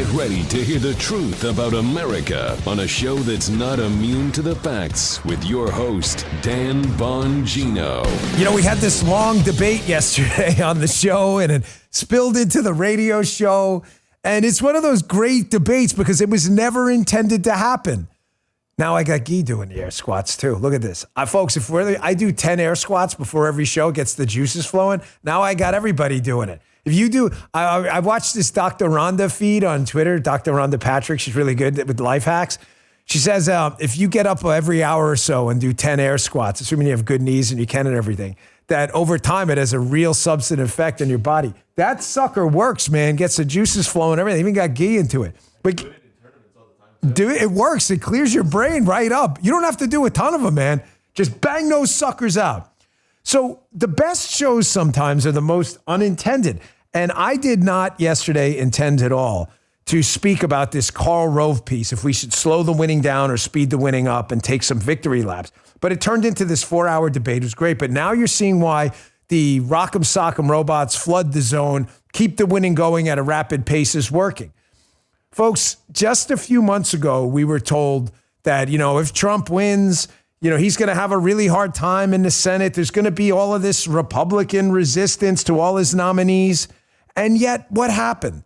Get ready to hear the truth about America on a show that's not immune to the facts with your host, Dan Bongino. You know, we had this long debate yesterday on the show, and it spilled into the radio show. And it's one of those great debates because it was never intended to happen. Now I got Guy doing the air squats too. Look at this. Folks, if I do 10 air squats before every show, gets the juices flowing. Now I got everybody doing it. If you do, I watched this Dr. Rhonda feed on Twitter, Dr. Rhonda Patrick. She's really good with life hacks. She says, if you get up every hour or so and do 10 air squats, assuming you have good knees and you can and everything, that over time it has a real substantive effect on your body. That sucker works, man. Gets the juices flowing, everything. Even got ghee into it. But it works. It clears your brain right up. You don't have to do a ton of them, man. Just bang those suckers out. So the best shows sometimes are the most unintended. And I did not yesterday intend at all to speak about this Karl Rove piece, if we should slow the winning down or speed the winning up and take some victory laps. But it turned into this 4-hour debate. It was great. But now you're seeing why the rock'em sock'em robots flood the zone, keep the winning going at a rapid pace is working. Folks, just a few months ago, we were told that, if Trump wins, he's going to have a really hard time in the Senate. There's going to be all of this Republican resistance to all his nominees. And yet, what happened?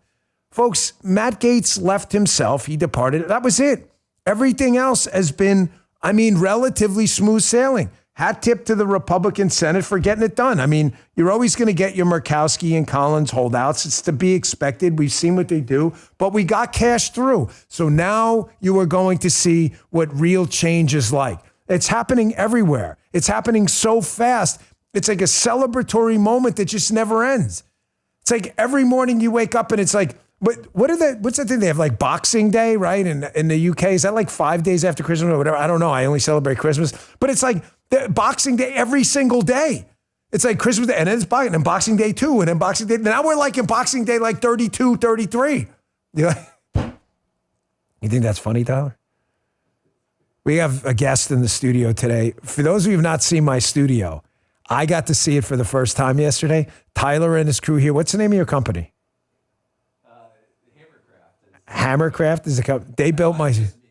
Folks, Matt Gaetz left himself. He departed. That was it. Everything else has been, relatively smooth sailing. Hat tip to the Republican Senate for getting it done. You're always going to get your Murkowski and Collins holdouts. It's to be expected. We've seen what they do, but we got Kash through. So now you are going to see what real change is like. It's happening everywhere. It's happening so fast. It's like a celebratory moment that just never ends. It's like every morning you wake up and it's like, what's that thing? They have like Boxing Day, right? In the UK, is that like 5 days after Christmas or whatever? I don't know. I only celebrate Christmas, but it's like Boxing Day every single day. It's like Christmas Day and then it's Boxing Day 2 and then Boxing Day. Now we're like in Boxing Day like 32, 33. You think that's funny, Tyler? We have a guest in the studio today. For those of you who have not seen my studio, I got to see it for the first time yesterday. Tyler and his crew here. What's the name of your company? Hammercraft is the company. They built my... It's just me,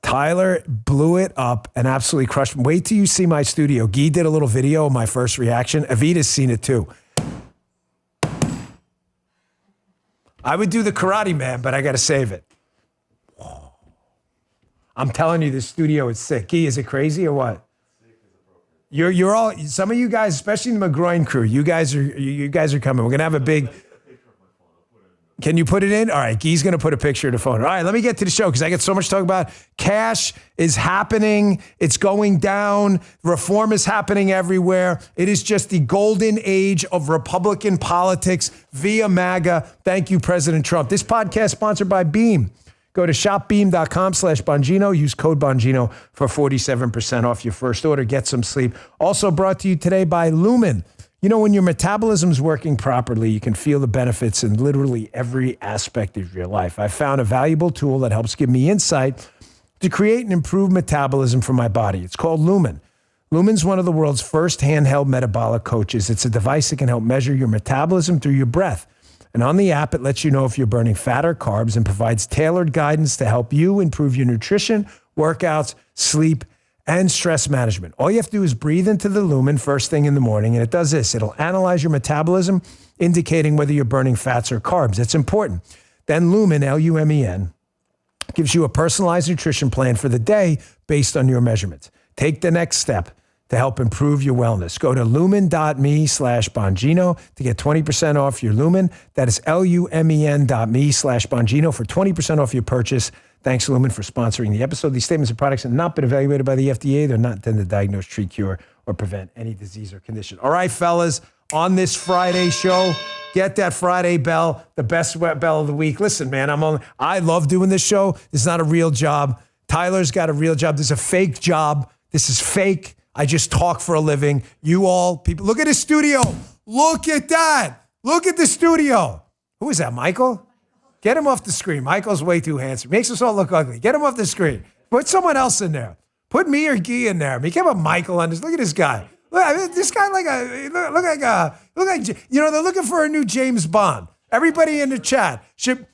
Tyler blew it up and absolutely crushed me. Wait till you see my studio. Guy did a little video of my first reaction. Avita's seen it too. I would do the Karate Man, but I got to save it. I'm telling you, this studio is sick. Guy, is it crazy or what? You're all, some of you guys, especially the McGroin crew, you guys are coming. We're going to have a big... Can you put it in? All right, Guy's going to put a picture of the phone. All right, let me get to the show because I got so much to talk about. Cash is happening. It's going down. Reform is happening everywhere. It is just the golden age of Republican politics via MAGA. Thank you, President Trump. This podcast sponsored by Beam. Go to shopbeam.com/Bongino. Use code Bongino for 47% off your first order. Get some sleep. Also brought to you today by Lumen. When your metabolism is working properly, you can feel the benefits in literally every aspect of your life. I found a valuable tool that helps give me insight to create and improve metabolism for my body. It's called Lumen. Lumen's one of the world's first handheld metabolic coaches. It's a device that can help measure your metabolism through your breath. And on the app, it lets you know if you're burning fat or carbs and provides tailored guidance to help you improve your nutrition, workouts, sleep, and stress management. All you have to do is breathe into the Lumen first thing in the morning, and it does this. It'll analyze your metabolism, indicating whether you're burning fats or carbs. It's important. Then Lumen, Lumen, gives you a personalized nutrition plan for the day based on your measurements. Take the next step to help improve your wellness. Go to lumen.me/Bongino to get 20% off your Lumen. That is lumen.me/Bongino for 20% off your purchase. Thanks, Lumen, for sponsoring the episode. These statements and products have not been evaluated by the FDA. They're not intended to diagnose, treat, cure, or prevent any disease or condition. All right, fellas, on this Friday show, get that Friday bell, the best bell of the week. Listen, man, I love doing this show. It's not a real job. Tyler's got a real job. This is a fake job. This is fake. I just talk for a living. You all, people, look at his studio. Look at that. Look at the studio. Who is that, Michael? Get him off the screen. Michael's way too handsome. Makes us all look ugly. Get him off the screen. Put someone else in there. Put me or Guy in there. Can't put Michael on this. Look at this guy. Look, this guy they're looking for a new James Bond. Everybody in the chat. Should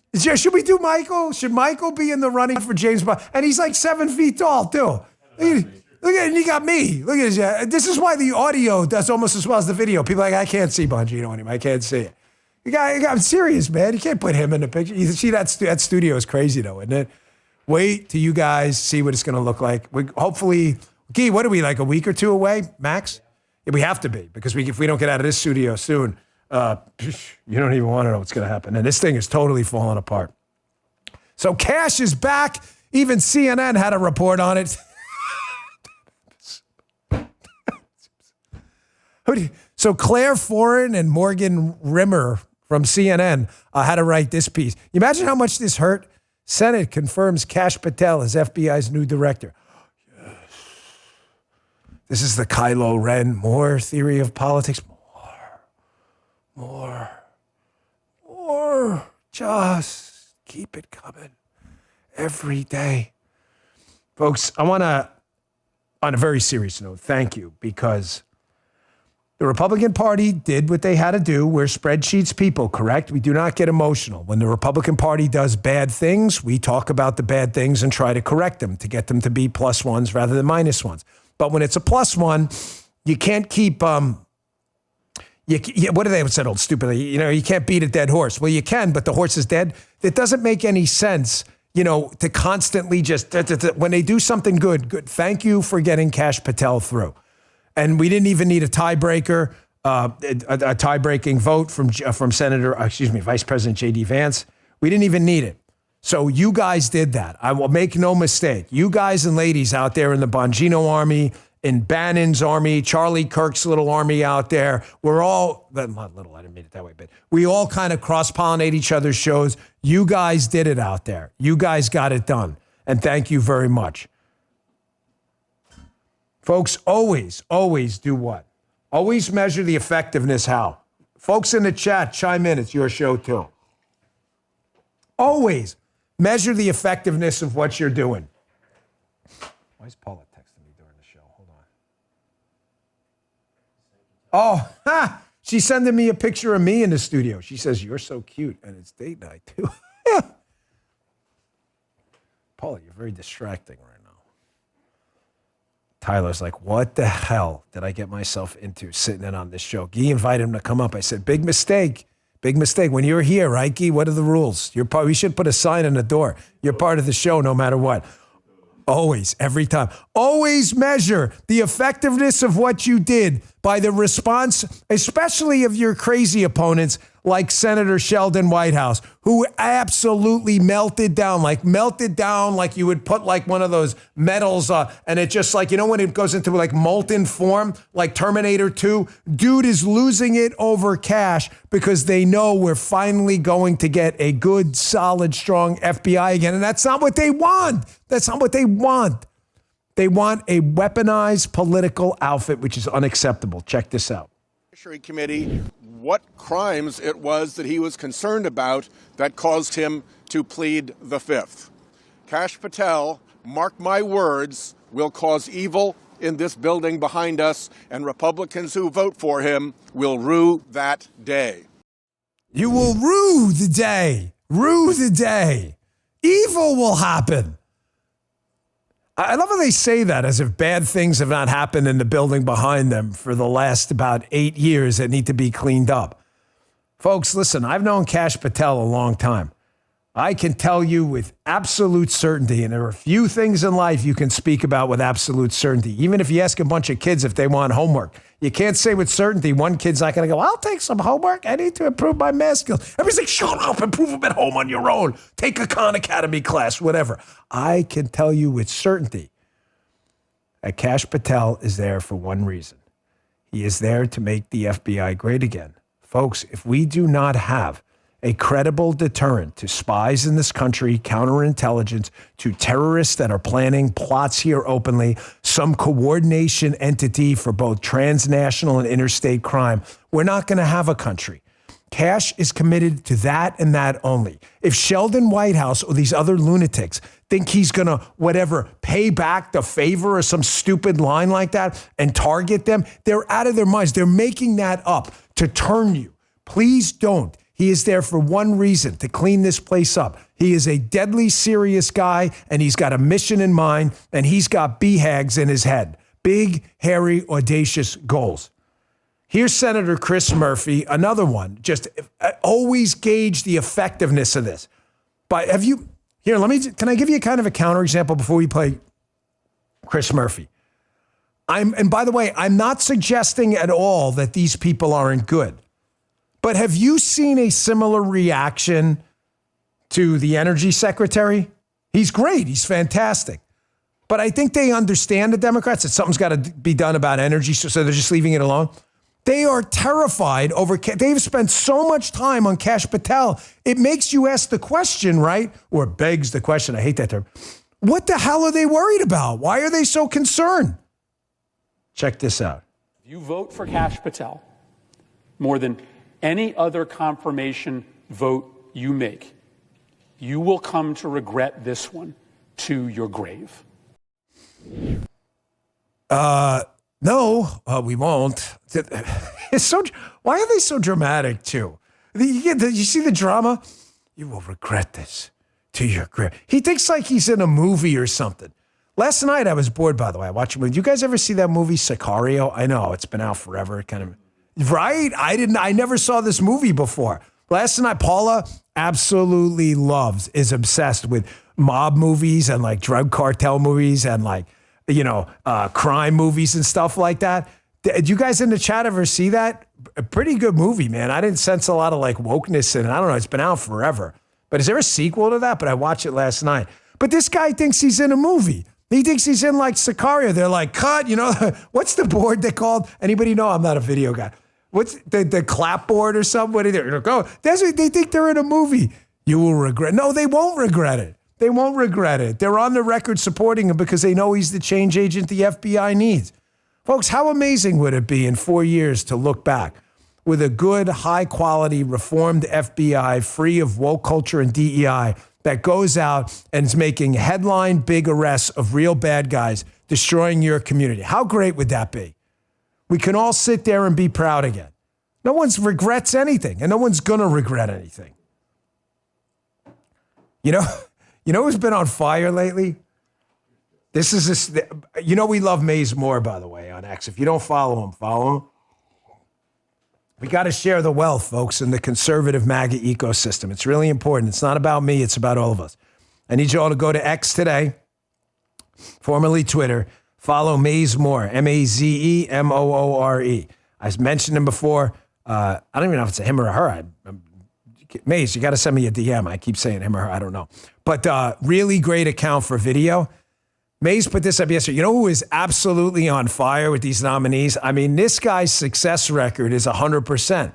we do Michael? Should Michael be in the running for James Bond? And he's like 7 feet tall, too. Look at it, and you got me. Look at this. This is why the audio does almost as well as the video. People are like, I can't see Bongino anymore. I can't see it. I'm serious, man. You can't put him in the picture. You see that studio is crazy, though, isn't it? Wait till you guys see what it's going to look like. Hopefully, Guy, what are we, like a week or two away, max? Yeah, we have to be, because if we don't get out of this studio soon, you don't even want to know what's going to happen. And this thing is totally falling apart. So Kash is back. Even CNN had a report on it. So Claire Foran and Morgan Rimmer from CNN had to write this piece. You imagine how much this hurt? Senate confirms Kash Patel as FBI's new director. Yes. This is the Kylo Ren Moore theory of politics. More. Just keep it coming every day. Folks, I want to, on a very serious note, thank you, because the Republican Party did what they had to do. We're spreadsheets people, correct? We do not get emotional. When the Republican Party does bad things, we talk about the bad things and try to correct them to get them to be plus ones rather than minus ones. But when it's a plus one, you can't keep, what do they say, old stupidly? You can't beat a dead horse. Well, you can, but the horse is dead. It doesn't make any sense, to constantly just, when they do something good. Thank you for getting Kash Patel through. And we didn't even need a tiebreaker, a tie-breaking vote from Vice President J.D. Vance. We didn't even need it. So you guys did that. I will make no mistake. You guys and ladies out there in the Bongino army, in Bannon's army, Charlie Kirk's little army out there, we're all, not little, I didn't mean it that way, but we all kind of cross-pollinate each other's shows. You guys did it out there. You guys got it done. And thank you very much. Folks, always do what? Always measure the effectiveness how? Folks in the chat, chime in. It's your show, too. Always measure the effectiveness of what you're doing. Why is Paula texting me during the show? Hold on. She's sending me a picture of me in the studio. She says, you're so cute, and it's date night, too. Paula, you're very distracting right now. Tyler's like, what the hell did I get myself into sitting in on this show? Guy invited him to come up. I said, big mistake. When you're here, right, Guy? What are the rules? We should put a sign on the door. You're part of the show no matter what. Always, every time. Always measure the effectiveness of what you did by the response, especially of your crazy opponents like Senator Sheldon Whitehouse, who absolutely melted down like you would put like one of those metals, and it just like, when it goes into like molten form, like Terminator 2, dude is losing it over Kash because they know we're finally going to get a good, solid, strong FBI again. And that's not what they want. They want a weaponized political outfit, which is unacceptable. Check this out. Committee, what crimes it was that he was concerned about that caused him to plead the Fifth. Kash Patel, mark my words, will cause evil in this building behind us, and Republicans who vote for him will rue that day. You will rue the day. Rue the day. Evil will happen. I love how they say that as if bad things have not happened in the building behind them for the last about 8 years that need to be cleaned up. Folks, listen, I've known Kash Patel a long time. I can tell you with absolute certainty, and there are few things in life you can speak about with absolute certainty. Even if you ask a bunch of kids if they want homework, you can't say with certainty one kid's not going to go, I'll take some homework. I need to improve my math skills. Everybody's like, shut up, improve them at home on your own. Take a Khan Academy class, whatever. I can tell you with certainty that Kash Patel is there for one reason. He is there to make the FBI great again. Folks, if we do not have a credible deterrent to spies in this country, counterintelligence, to terrorists that are planning plots here openly, some coordination entity for both transnational and interstate crime, we're not going to have a country. Kash is committed to that and that only. If Sheldon Whitehouse or these other lunatics think he's going to, pay back the favor or some stupid line like that and target them, they're out of their minds. They're making that up to turn you. Please don't. He is there for one reason, to clean this place up. He is a deadly serious guy, and he's got a mission in mind, and he's got BHAGs in his head. Big, hairy, audacious goals. Here's Senator Chris Murphy, another one. Just always gauge the effectiveness of this. But can I give you kind of a counterexample before we play Chris Murphy? And by the way, I'm not suggesting at all that these people aren't good. But have you seen a similar reaction to the energy secretary? He's great. He's fantastic. But I think they understand, the Democrats, that something's got to be done about energy, so they're just leaving it alone. They are terrified over, they've spent so much time on Kash Patel. It makes you ask the question, right? Or begs the question. I hate that term. What the hell are they worried about? Why are they so concerned? Check this out. You vote for Kash Patel more than any other confirmation vote you make. You will come to regret this one to your grave. No, we won't. It's so. Why are they so dramatic too? You see the drama? You will regret this to your grave. He thinks like he's in a movie or something. Last night I was bored. By the way, I watched a movie. You guys ever see that movie Sicario? I know it's been out forever. Kind of right. I never saw this movie before. Last night, Paula absolutely is obsessed with mob movies and like drug cartel movies and like, crime movies and stuff like that. Did you guys in the chat ever see that? A pretty good movie, man. I didn't sense a lot of like wokeness in it. I don't know. It's been out forever. But is there a sequel to that? But I watched it last night. But this guy thinks he's in a movie. He thinks he's in like Sicario. They're like, cut, what's the board they called? Anybody know? I'm not a video guy. What's the clapboard or something? What are they go? That's what they think they're in a movie. You will regret. No, they won't regret it. They won't regret it. They're on the record supporting him because they know he's the change agent the FBI needs. Folks, how amazing would it be in 4 years to look back with a good, high-quality, reformed FBI free of woke culture and DEI that goes out and is making headline big arrests of real bad guys destroying your community? How great would that be? We can all sit there and be proud again. No one regrets anything, and no one's going to regret anything. You know who's been on fire lately? We love Maze Moore, by the way, on X. If you don't follow him. We got to share the wealth, folks, in the conservative MAGA ecosystem. It's really important. It's not about me. It's about all of us. I need you all to go to X today, formerly Twitter. Follow Maze Moore, Mazemoore. I mentioned him before. I don't even know if it's a him or a her. Maze, you got to send me a DM. I keep saying him or her. I don't know. But really great account for video. Maze put this up yesterday. You know who is absolutely on fire with these nominees? I mean, this guy's success record is 100%.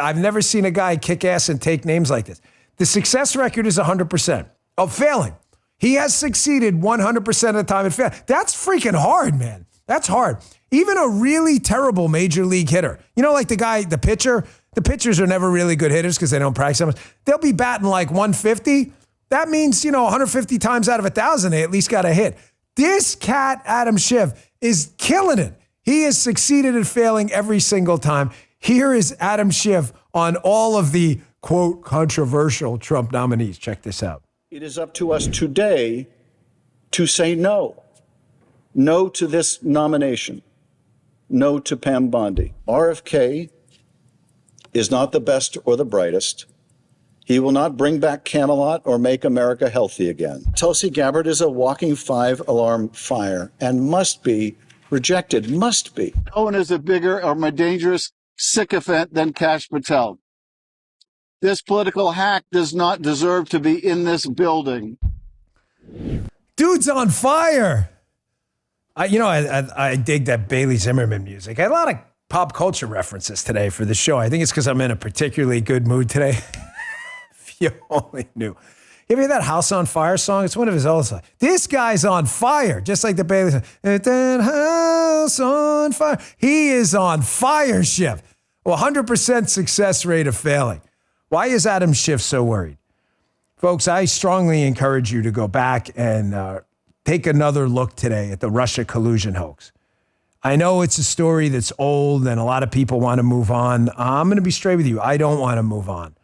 I've never seen a guy kick ass and take names like this. The success record is 100% of failing. He has succeeded 100% of the time and failed. That's freaking hard, man. That's hard. Even a really terrible major league hitter, like the pitcher, the pitchers are never really good hitters because they don't practice that much. They'll be batting like 150. That means, 150 times out of 1,000, they at least got a hit. This cat, Adam Schiff, is killing it. He has succeeded at failing every single time. Here is Adam Schiff on all of the, quote, controversial Trump nominees. Check this out. It is up to us today to say no. No to this nomination. No to Pam Bondi. RFK is not the best or the brightest. He will not bring back Camelot or make America healthy again. Tulsi Gabbard is a walking 5-alarm fire and must be rejected, must be. No one is a bigger or more dangerous sycophant than Kash Patel. This political hack does not deserve to be in this building. Dude's on fire. I dig that Bailey Zimmerman music. I had a lot of pop culture references today for the show. I think it's because I'm in a particularly good mood today. You only knew. You ever hear that House on Fire song? It's one of his old songs. This guy's on fire, just like the Bailey song. That house on fire. He is on fire, Schiff. Well, 100% success rate of failing. Why is Adam Schiff so worried? Folks, I strongly encourage you to go back and take another look today at the Russia collusion hoax. I know it's a story that's old and a lot of people want to move on. I'm going to be straight with you. I don't want to move on.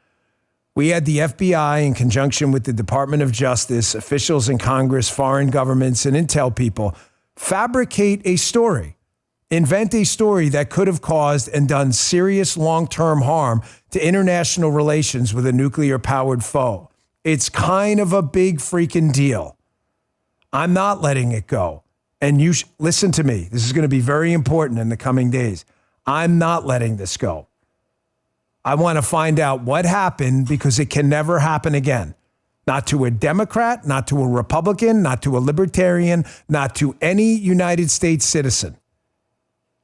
We had the FBI in conjunction with the Department of Justice, officials in Congress, foreign governments, and intel people fabricate a story, invent a story that could have caused and done serious long-term harm to international relations with a nuclear-powered foe. It's kind of a big freaking deal. I'm not letting it go. And you listen to me. This is going to be very important in the coming days. I'm not letting this go. I want to find out what happened because it can never happen again. Not to a Democrat, not to a Republican, not to a Libertarian, not to any United States citizen.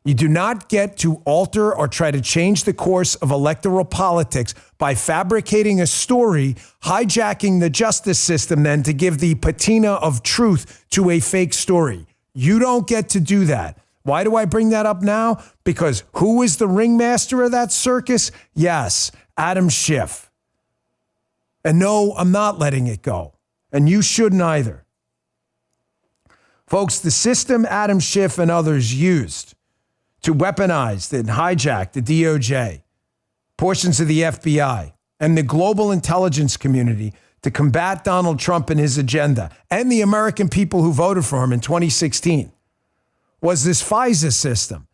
You do not get to alter or try to change the course of electoral politics by fabricating a story, hijacking the justice system then to give the patina of truth to a fake story. You don't get to do that. Why do I bring that up now? Because who is the ringmaster of that circus? Yes, Adam Schiff. And no, I'm not letting it go. And you shouldn't either. Folks, the system Adam Schiff and others used to weaponize and hijack the DOJ, portions of the FBI, and the global intelligence community to combat Donald Trump and his agenda, and the American people who voted for him in 2016, was this FISA system,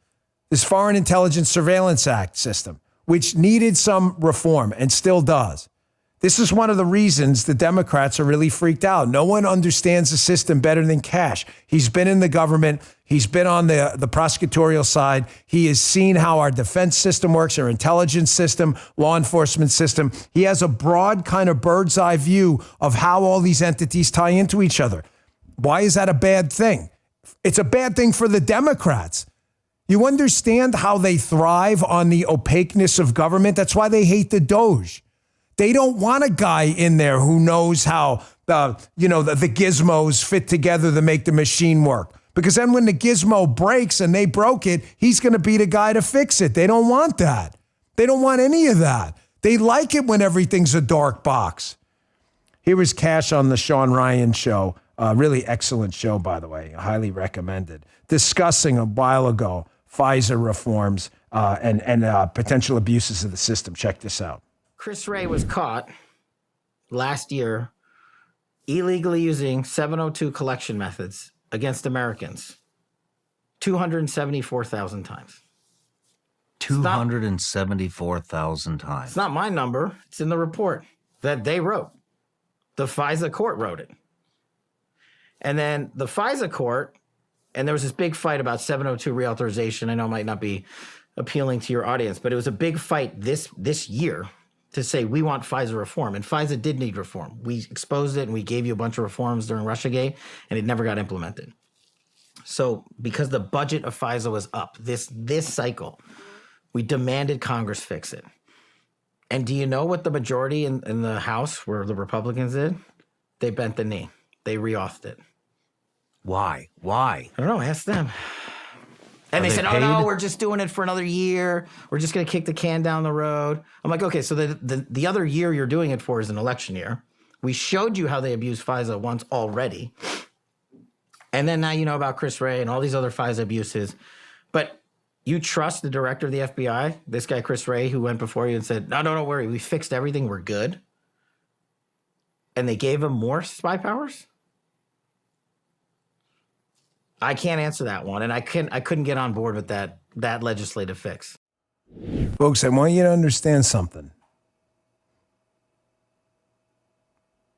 this Foreign Intelligence Surveillance Act system, which needed some reform and still does. This is one of the reasons the Democrats are really freaked out. No one understands the system better than Kash. He's been in the government. He's been on the prosecutorial side. He has seen how our defense system works, our intelligence system, law enforcement system. He has a broad kind of bird's eye view of how all these entities tie into each other. Why is that a bad thing? It's a bad thing for the Democrats. You understand how they thrive on the opaqueness of government? That's why they hate the Doge. They don't want a guy in there who knows how the gizmos fit together to make the machine work. Because then when the gizmo breaks and they broke it, he's going to be the guy to fix it. They don't want that. They don't want any of that. They like it when everything's a dark box. Here was Kash on the Sean Ryan show. Really excellent show, by the way. Highly recommended. Discussing a while ago FISA reforms and potential abuses of the system. Check this out. Chris Wray was caught last year illegally using 702 collection methods against Americans 274,000 times. 274,000 times. It's not my number. It's in the report that they wrote. The FISA court wrote it. And then the FISA court, and there was this big fight about 702 reauthorization. I know it might not be appealing to your audience, but it was a big fight this year to say we want FISA reform. And FISA did need reform. We exposed it and we gave you a bunch of reforms during Russiagate, and it never got implemented. So because the budget of FISA was up this cycle, we demanded Congress fix it. And do you know what the majority in the House, where the Republicans did? They bent the knee. They reauthed it. Why? I don't know. Ask them. And they said, oh, no, we're just doing it for another year. We're just going to kick the can down the road. I'm like, okay, so the other year you're doing it for is an election year. We showed you how they abused FISA once already. And then now you know about Chris Wray and all these other FISA abuses. But you trust the director of the FBI, this guy Chris Wray, who went before you and said, no, don't worry. We fixed everything. We're good. And they gave him more spy powers? I can't answer that one, and I couldn't get on board with that legislative fix. Folks, I want you to understand something.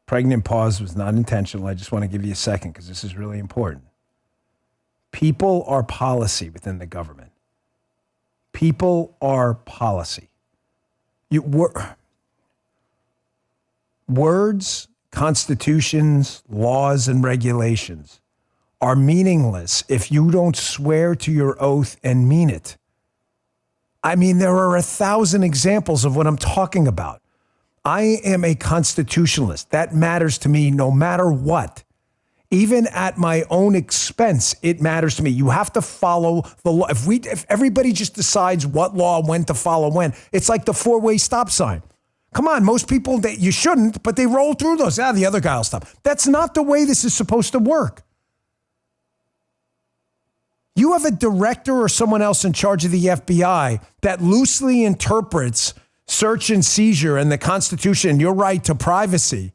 Pregnant pause was not intentional. I just want to give you a second because this is really important. People are policy within the government. People are policy. Words, constitutions, laws, and regulations are meaningless if you don't swear to your oath and mean it. I mean, there are 1,000 examples of what I'm talking about. I am a constitutionalist. That matters to me no matter what. Even at my own expense, it matters to me. You have to follow the law. If everybody just decides what law when to follow when, it's like the four-way stop sign. Come on, most people, you shouldn't, but they roll through those. The other guy will stop. That's not the way this is supposed to work. You have a director or someone else in charge of the FBI that loosely interprets search and seizure and the Constitution, your right to privacy.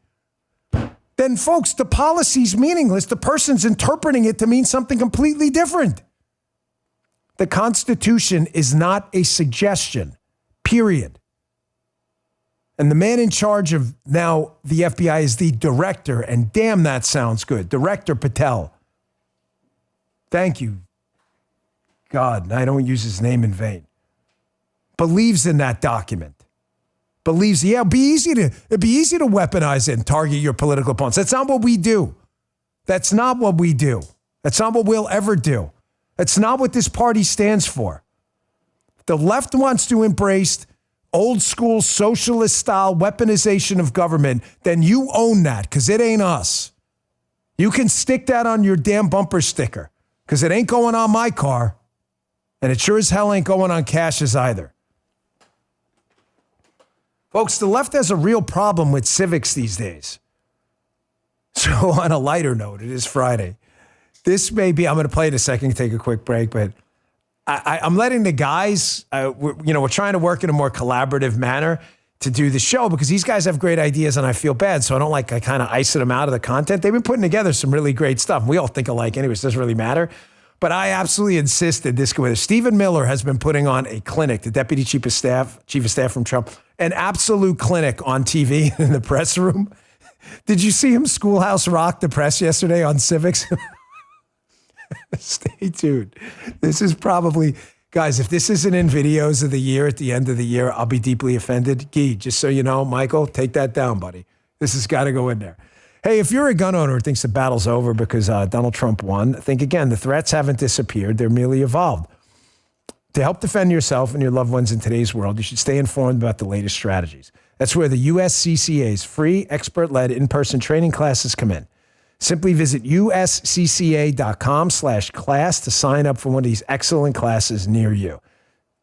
Then, folks, the policy's meaningless. The person's interpreting it to mean something completely different. The Constitution is not a suggestion, period. And the man in charge of now the FBI is the director, and damn, that sounds good. Director Patel. Thank you, God. I don't use his name in vain. Believes in that document. Believes, yeah, it'd be easy to weaponize it and target your political opponents. That's not what we do. That's not what we do. That's not what we'll ever do. That's not what this party stands for. The left wants to embrace old school socialist style weaponization of government, then you own that, because it ain't us. You can stick that on your damn bumper sticker, because it ain't going on my car, and it sure as hell ain't going on Cash's either. Folks, the left has a real problem with civics these days. So on a lighter note, it is Friday. This may be, I'm going to play it a second, take a quick break, but I'm letting the guys, we're trying to work in a more collaborative manner to do the show because these guys have great ideas and I feel bad. So I kind of ice them out of the content. They've been putting together some really great stuff. We all think alike anyways, it doesn't really matter. But I absolutely insisted this go with it. Stephen Miller has been putting on a clinic, the deputy chief of staff from Trump, an absolute clinic on TV in the press room. Did you see him Schoolhouse Rock the press yesterday on civics? Stay tuned. This is probably, guys, if this isn't in videos of the year at the end of the year, I'll be deeply offended. Guy, just so you know, Michael, take that down, buddy. This has got to go in there. Hey, if you're a gun owner who thinks the battle's over because Donald Trump won, think again. The threats haven't disappeared. They're merely evolved. To help defend yourself and your loved ones in today's world, you should stay informed about the latest strategies. That's where the USCCA's free, expert-led in-person training classes come in. Simply visit uscca.com/class to sign up for one of these excellent classes near you. You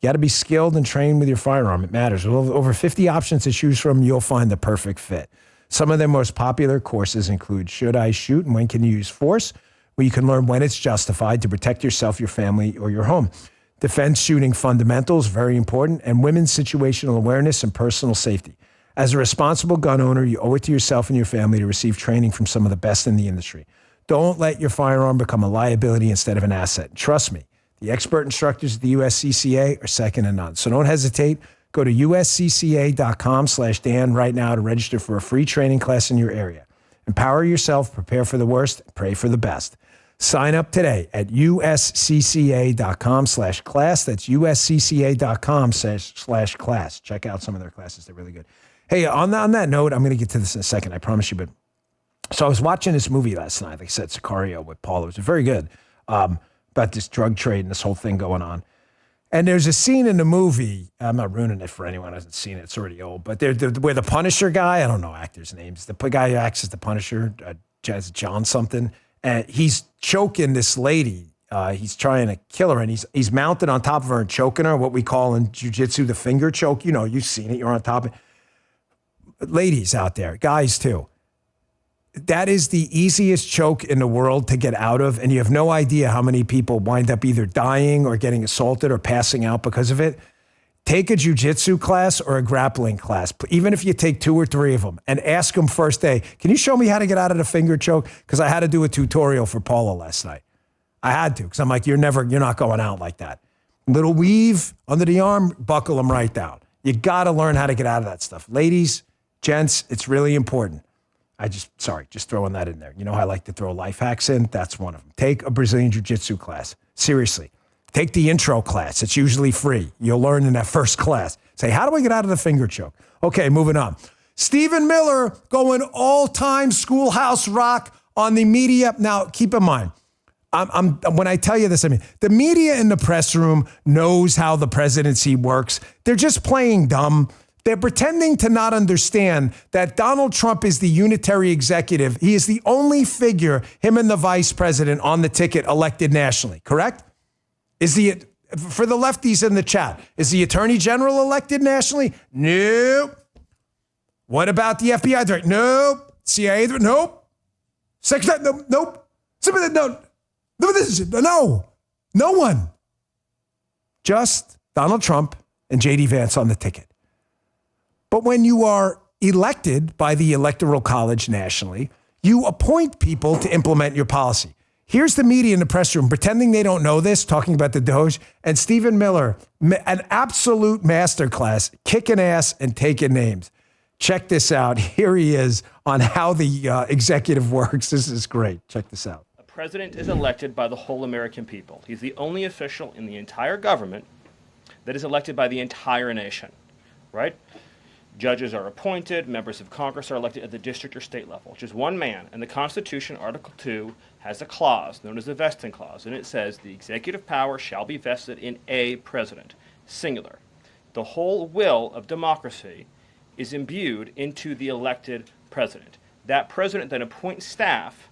got to be skilled and trained with your firearm. It matters. With over 50 options to choose from, you'll find the perfect fit. Some of their most popular courses include Should I Shoot and When Can You Use Force, where you can learn when it's justified to protect yourself, your family, or your home. Defense shooting fundamentals, very important, and women's situational awareness and personal safety. As a responsible gun owner, you owe it to yourself and your family to receive training from some of the best in the industry. Don't let your firearm become a liability instead of an asset. Trust me, the expert instructors at the USCCA are second to none. So don't hesitate. Go to uscca.com/Dan right now to register for a free training class in your area. Empower yourself, prepare for the worst, pray for the best. Sign up today at uscca.com/class. That's uscca.com/class. Check out some of their classes. They're really good. Hey, on that note, I'm going to get to this in a second, I promise you. But so I was watching this movie last night, like I said, Sicario with Paul. It was very good, about this drug trade and this whole thing going on. And there's a scene in the movie, I'm not ruining it for anyone who hasn't seen it, it's already old, but where the Punisher guy, I don't know actors' names, the guy who acts as the Punisher, John something, and he's choking this lady. He's trying to kill her, and he's mounted on top of her and choking her, what we call in jiu-jitsu the finger choke. You know, you've seen it, you're on top of it. Ladies out there, guys too. That is the easiest choke in the world to get out of, and you have no idea how many people wind up either dying or getting assaulted or passing out because of it. Take a jiu-jitsu class or a grappling class, even if you take 2 or 3 of them, and ask them first day, can you show me how to get out of the finger choke? Because I had to do a tutorial for Paula last night. I had to, because I'm like, you're not going out like that. Little weave under the arm, buckle them right down. You got to learn how to get out of that stuff. Ladies, gents, it's really important. Just throwing that in there. You know how I like to throw life hacks in? That's one of them. Take a Brazilian Jiu-Jitsu class. Seriously. Take the intro class. It's usually free. You'll learn in that first class. Say, how do I get out of the finger choke? Okay, moving on. Stephen Miller going all-time Schoolhouse Rock on the media. Now, keep in mind, when I tell you this, I mean, the media in the press room knows how the presidency works. They're just playing dumb. They're pretending to not understand that Donald Trump is the unitary executive. He is the only figure, him and the vice president, on the ticket elected nationally, correct? For the lefties in the chat, is the attorney general elected nationally? Nope. What about the FBI director? Nope. CIA? Nope. Secretary? Nope. No. No one. Just Donald Trump and J.D. Vance on the ticket. But when you are elected by the Electoral College nationally, you appoint people to implement your policy. Here's the media in the press room pretending they don't know this, talking about the Doge, and Stephen Miller, an absolute masterclass, kicking ass and taking names. Check this out. Here he is on how the executive works. This is great. Check this out. A president is elected by the whole American people. He's the only official in the entire government that is elected by the entire nation, right? Judges are appointed, members of Congress are elected at the district or state level, which is one man. And the Constitution, Article 2, has a clause known as the vesting clause, and it says the executive power shall be vested in a president, singular. The whole will of democracy is imbued into the elected president. That president then appoints staff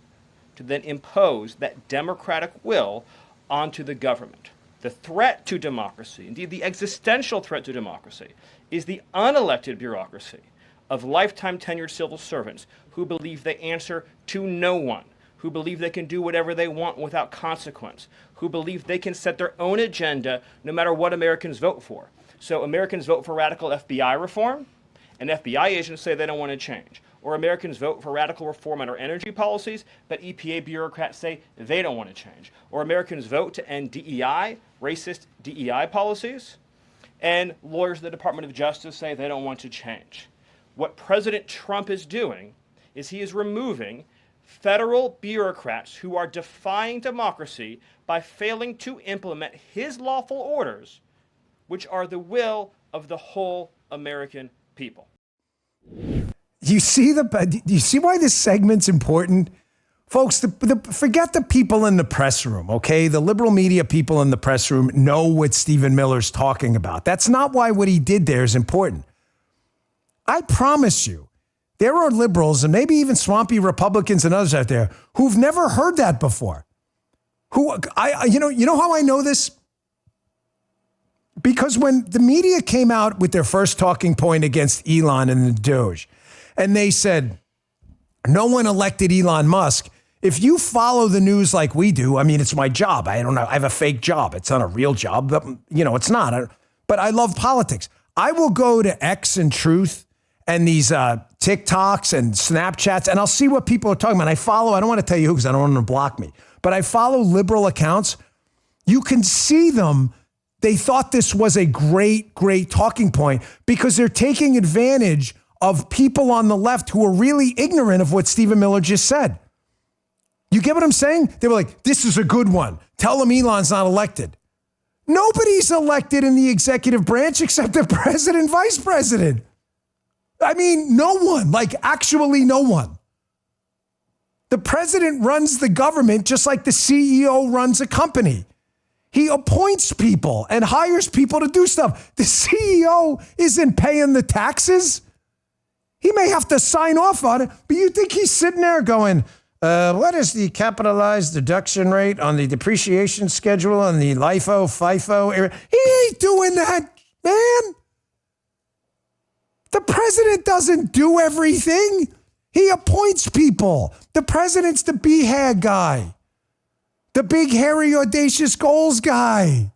to then impose that democratic will onto the government. The threat to democracy, indeed the existential threat to democracy, is the unelected bureaucracy of lifetime tenured civil servants who believe they answer to no one, who believe they can do whatever they want without consequence, who believe they can set their own agenda no matter what Americans vote for. So Americans vote for radical FBI reform, and FBI agents say they don't want to change. Or Americans vote for radical reform on our energy policies, but EPA bureaucrats say they don't want to change. Or Americans vote to end DEI, racist DEI policies, and lawyers at the Department of Justice say they don't want to change. What President Trump is doing is he is removing federal bureaucrats who are defying democracy by failing to implement his lawful orders, which are the will of the whole American people. You see why this segment's important? Folks, forget the people in the press room, okay? The liberal media people in the press room know what Stephen Miller's talking about. That's not why what he did there is important. I promise you, there are liberals and maybe even swampy Republicans and others out there who've never heard that before. You know how I know this? Because when the media came out with their first talking point against Elon and the Doge, and they said, no one elected Elon Musk. If you follow the news like we do, I mean, it's my job. I don't know. I have a fake job. It's not a real job, but it's not. But I love politics. I will go to X and Truth and these TikToks and Snapchats, and I'll see what people are talking about. I don't want to tell you who because I don't want them to block me, but I follow liberal accounts. You can see them. They thought this was a great, great talking point because they're taking advantage of people on the left who are really ignorant of what Stephen Miller just said. You get what I'm saying? They were like, this is a good one. Tell them Elon's not elected. Nobody's elected in the executive branch except the president and vice president. I mean, no one, like actually no one. The president runs the government just like the CEO runs a company. He appoints people and hires people to do stuff. The CEO isn't paying the taxes. He may have to sign off on it, but you think he's sitting there going, what is the capitalized deduction rate on the depreciation schedule on the LIFO, FIFO area? He ain't doing that, man. The president doesn't do everything. He appoints people. The president's the BHAG guy, the big, hairy, audacious goals guy.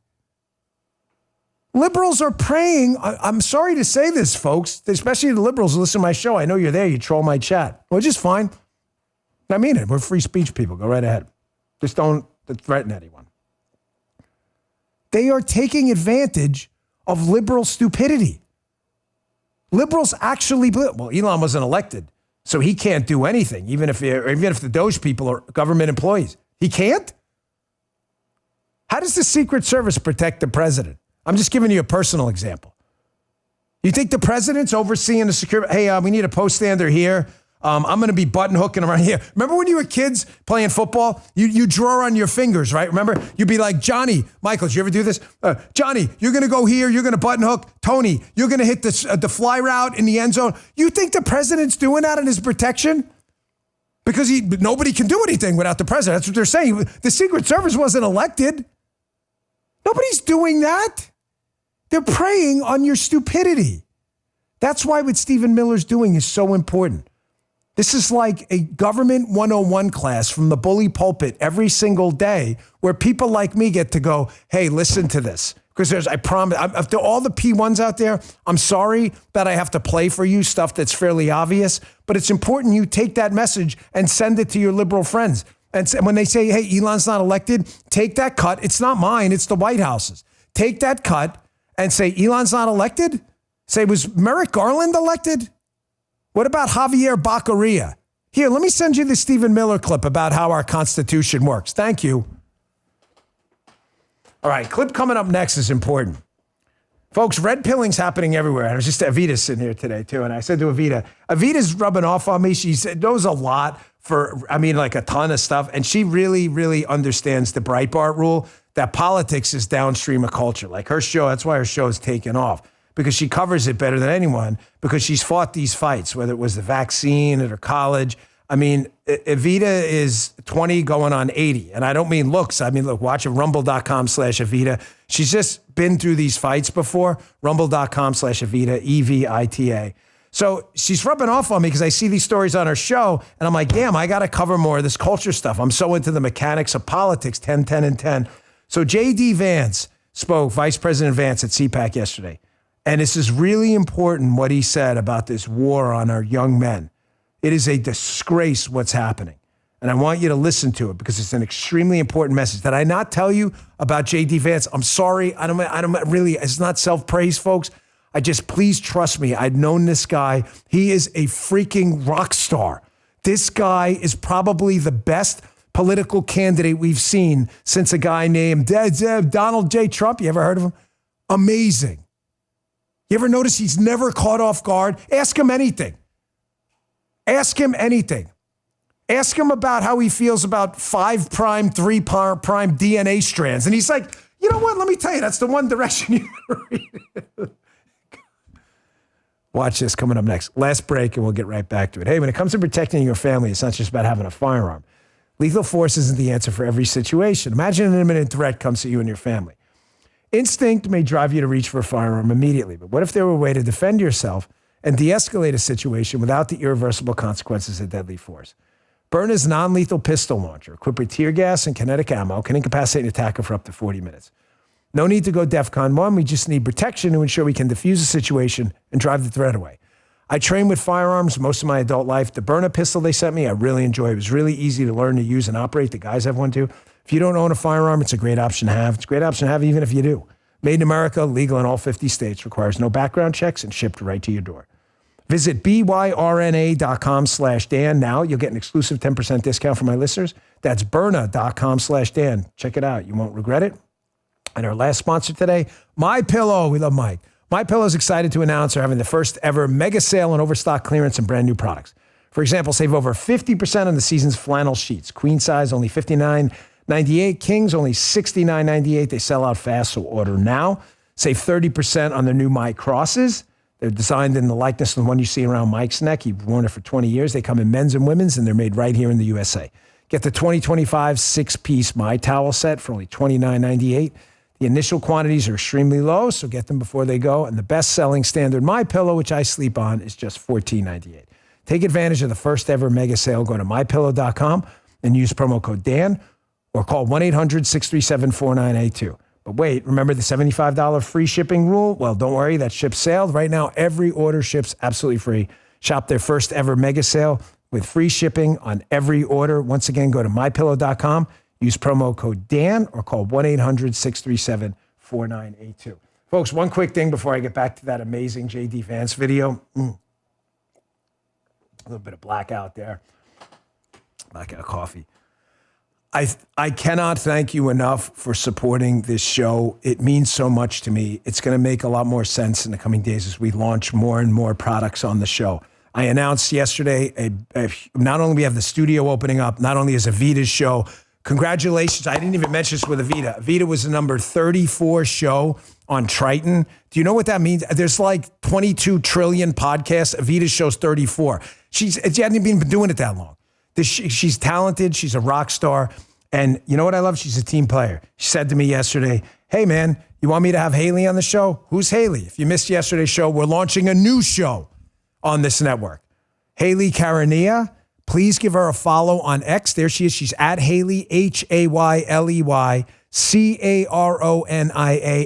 Liberals are praying. I'm sorry to say this, folks, especially the liberals who listen to my show. I know you're there. You troll my chat, which is fine. I mean it. We're free speech people. Go right ahead. Just don't threaten anyone. They are taking advantage of liberal stupidity. Liberals actually believe, well, Elon wasn't elected, so he can't do anything, even if the Doge people are government employees. He can't? How does the Secret Service protect the president? I'm just giving you a personal example. You think the president's overseeing the security? Hey, we need a post stander here. I'm going to be button hooking around here. Remember when you were kids playing football? You draw on your fingers, right? Remember? You'd be like, Johnny, Michael, did you ever do this? Johnny, you're going to go here. You're going to button hook. Tony, you're going to hit the fly route in the end zone. You think the president's doing that in his protection? Because nobody can do anything without the president. That's what they're saying. The Secret Service wasn't elected. Nobody's doing that. They're preying on your stupidity. That's why what Stephen Miller's doing is so important. This is like a government 101 class from the bully pulpit every single day where people like me get to go, hey, listen to this. Because I promise, to all the P1s out there, I'm sorry that I have to play for you stuff that's fairly obvious, but it's important you take that message and send it to your liberal friends. And when they say, hey, Elon's not elected, take that cut. It's not mine, it's the White House's. Take that cut and say, Elon's not elected? Say, was Merrick Garland elected? What about Javier Baccaria? Here, let me send you the Stephen Miller clip about how our Constitution works. Thank you. All right, clip coming up next is important. Folks, red pilling's happening everywhere. And I was just, Avita's sitting here today too. And I said to Avita's rubbing off on me. She knows a lot like a ton of stuff. And she really, really understands the Breitbart rule that politics is downstream of culture. Like her show, that's why her show is taken off. Because she covers it better than anyone, because she's fought these fights, whether it was the vaccine at her college. I mean, Evita is 20 going on 80. And I don't mean looks. I mean, look, watch it, rumble.com/Evita. She's just been through these fights before. Rumble.com/Evita, EVITA. So she's rubbing off on me because I see these stories on her show. And I'm like, damn, I got to cover more of this culture stuff. I'm so into the mechanics of politics, 10, 10, and 10. So J.D. Vance spoke, Vice President Vance at CPAC yesterday. And this is really important what he said about this war on our young men. It is a disgrace what's happening. And I want you to listen to it because it's an extremely important message. Did I not tell you about J.D. Vance? I'm sorry. I don't really, it's not self-praise, folks. Please trust me. I'd known this guy. He is a freaking rock star. This guy is probably the best political candidate we've seen since a guy named Donald J. Trump. You ever heard of him? Amazing. You ever notice he's never caught off guard? Ask him anything. Ask him anything. Ask him about how he feels about 5' 3' DNA strands. And he's like, you know what? Let me tell you, that's the one direction you read. Watch this coming up next. Last break, and we'll get right back to it. Hey, when it comes to protecting your family, it's not just about having a firearm. Lethal force isn't the answer for every situation. Imagine an imminent threat comes to you and your family. Instinct may drive you to reach for a firearm immediately, but what if there were a way to defend yourself and de-escalate a situation without the irreversible consequences of deadly force? Byrna's non-lethal pistol launcher, equipped with tear gas and kinetic ammo, can incapacitate an attacker for up to 40 minutes. No need to go DEFCON 1. We just need protection to ensure we can defuse a situation and drive the threat away. I trained with firearms most of my adult life. The Byrna pistol they sent me, I really enjoy. It was really easy to learn to use and operate. The guys have one too. If you don't own a firearm, it's a great option to have. It's a great option to have even if you do. Made in America, legal in all 50 states, requires no background checks, and shipped right to your door. Visit byrna.com/Dan now. You'll get an exclusive 10% discount for my listeners. That's byrna.com/Dan. Check it out. You won't regret it. And our last sponsor today, MyPillow. We love Mike. MyPillow is excited to announce they're having the first ever mega sale on overstock clearance and brand new products. For example, save over 50% on the season's flannel sheets. Queen size, only $59.98. Kings, only $69.98. They sell out fast, so order now. Save 30% on their new My Crosses. They're designed in the likeness of the one you see around Mike's neck. He's worn it for 20 years. They come in men's and women's, and they're made right here in the USA. Get the 2025 6-piece My Towel set for only $29.98. The initial quantities are extremely low, so get them before they go. And the best-selling standard My Pillow, which I sleep on, is just $14.98. Take advantage of the first ever mega sale. Go to mypillow.com and use promo code Dan or call 1-800-637-4982. But wait, remember the $75 free shipping rule? Well, don't worry, that ship sailed. Right now, every order ships absolutely free. Shop their first ever mega sale with free shipping on every order. Once again, go to mypillow.com, use promo code Dan, or call 1-800-637-4982. Folks, one quick thing before I get back to that amazing J.D. Vance video. A little bit of blackout there. Blackout coffee. I cannot thank you enough for supporting this show. It means so much to me. It's going to make a lot more sense in the coming days as we launch more and more products on the show. I announced yesterday, not only we have the studio opening up, not only is Evita's show. Congratulations. I didn't even mention this with Evita. Evita was the number 34 show on Triton. Do you know what that means? There's like 22 trillion podcasts. Evita's show's 34. She hasn't even been doing it that long. She's talented. She's a rock star. And you know what I love? She's a team player. She said to me yesterday, hey, man, you want me to have Haley on the show? Who's Haley? If you missed yesterday's show, we're launching a new show on this network. Haley Carania. Please give her a follow on X. There she is. She's at Haley, HayleyCaronia,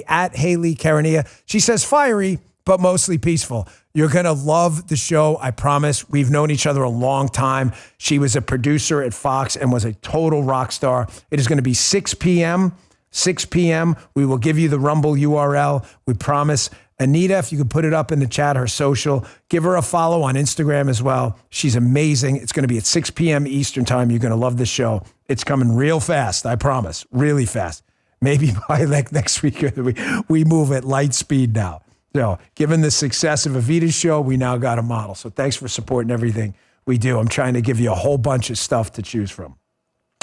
at Haley Carania. She says fiery, but mostly peaceful. You're going to love the show, I promise. We've known each other a long time. She was a producer at Fox and was a total rock star. It is going to be 6 p.m. 6 p.m. We will give you the Rumble URL. We promise. Anita, if you could put it up in the chat, her social, give her a follow on Instagram as well. She's amazing. It's going to be at 6 p.m. Eastern time. You're going to love this show. It's coming real fast, I promise. Really fast. Maybe by like next week, we move at light speed now. So given the success of Evita's show, we now got a model. So thanks for supporting everything we do. I'm trying to give you a whole bunch of stuff to choose from.